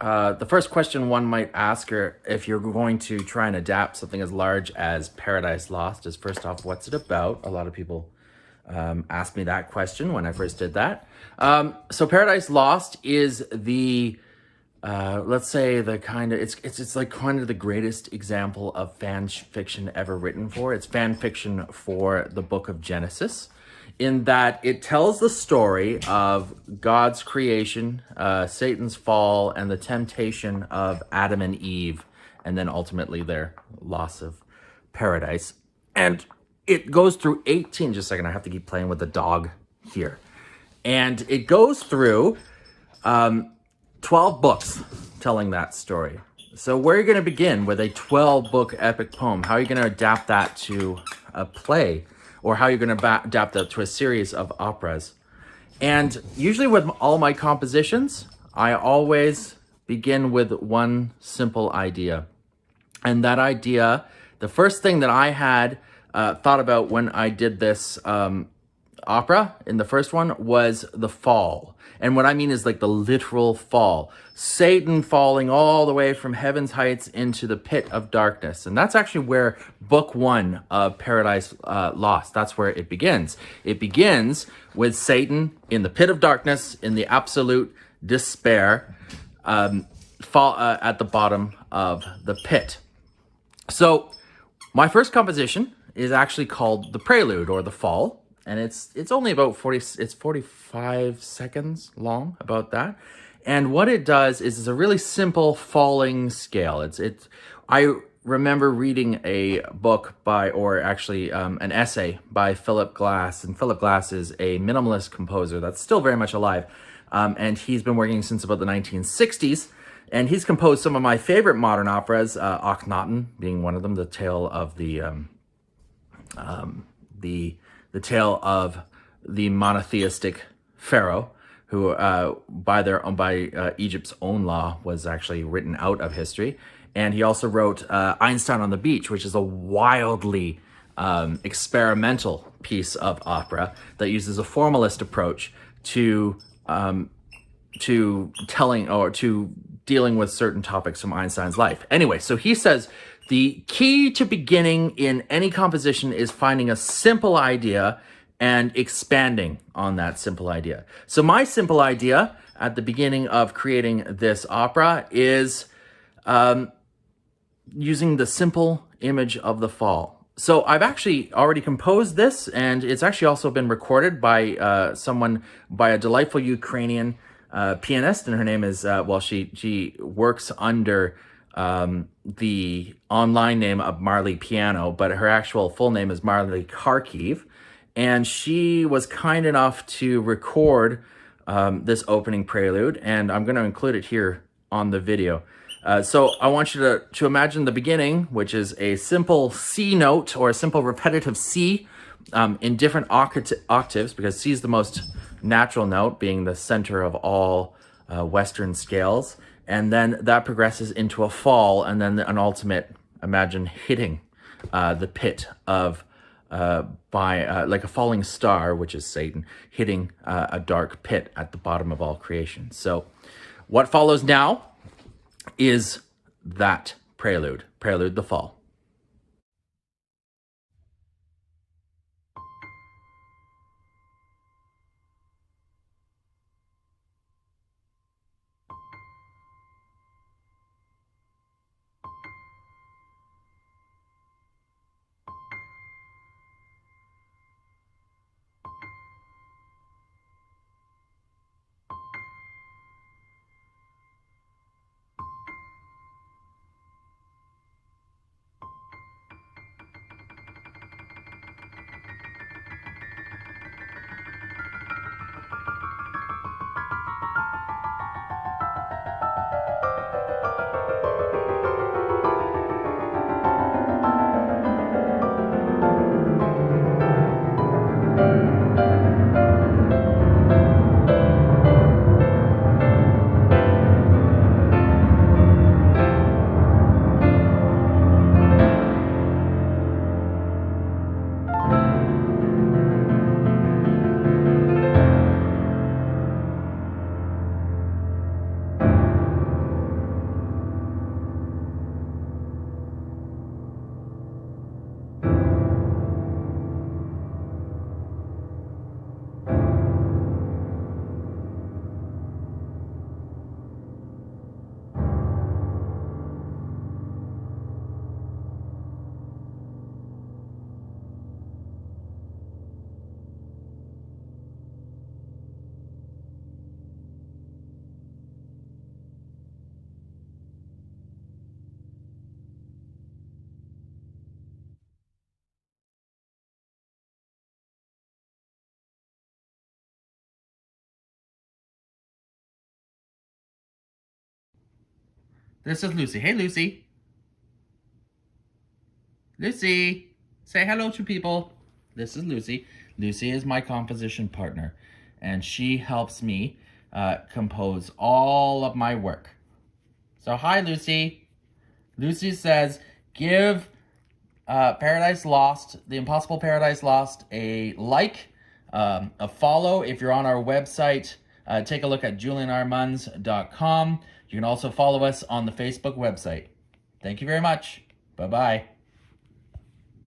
The first question one might ask her if you're going to try and adapt something as large as Paradise Lost is, first off, what's it about? A lot of people asked me that question when I first did that. So Paradise Lost is the let's say the kind of it's like kind of the greatest example of fan fiction ever written for. It's fan fiction for the book of Genesis, in that it tells the story of God's creation, Satan's fall, and the temptation of Adam and Eve, and then ultimately their loss of paradise. And it goes through 18. Just a second, I have to keep playing with the dog here. And it goes through 12 books telling that story. So where are you going to begin with a 12-book epic poem? How are you going to adapt that to a play? Or how are you going to adapt that to a series of operas? And usually with all my compositions, I always begin with one simple idea. And that idea, the first thing that I had thought about when I did this opera in the first one was the fall. And what I mean is like the literal fall. Satan falling all the way from heaven's heights into the pit of darkness. And that's actually where book one of Paradise Lost, that's where it begins. It begins with Satan in the pit of darkness, in the absolute despair, fall at the bottom of the pit. So my first composition is actually called The Prelude, or The Fall. And it's only about 45 seconds long, about that. And what it does is it's a really simple falling scale. I remember reading a book an essay by Philip Glass, and Philip Glass is a minimalist composer that's still very much alive. And he's been working since about the 1960s. And he's composed some of my favorite modern operas, Akhenaten being one of them, the tale of the tale of the monotheistic pharaoh, who by Egypt's own law was actually written out of history. And he also wrote Einstein on the Beach, which is a wildly experimental piece of opera that uses a formalist approach to telling or to dealing with certain topics from Einstein's life. Anyway, so he says the key to beginning in any composition is finding a simple idea and expanding on that simple idea. So my simple idea at the beginning of creating this opera is using the simple image of the fall. So I've actually already composed this, and it's actually also been recorded by a delightful Ukrainian pianist, and her name is, she works under the online name of Marley Piano, but her actual full name is Marley Kharkiv. And she was kind enough to record this opening prelude, and I'm going to include it here on the video. So I want you to imagine the beginning, which is a simple C note, or a simple repetitive C in different octaves, because C is the most natural note, being the center of all Western scales. And then that progresses into a fall, and then an ultimate, imagine hitting the pit of, like a falling star, which is Satan, hitting a dark pit at the bottom of all creation. So what follows now is that prelude, the fall. This is Lucy. Hey, Lucy. Lucy, say hello to people. This is Lucy. Lucy is my composition partner, and she helps me compose all of my work. So hi, Lucy. Lucy says, give Paradise Lost, The Impossible Paradise Lost, a like, a follow if you're on our website. Take a look at julianarmunds.com. You can also follow us on the Facebook website. Thank you very much. Bye-bye.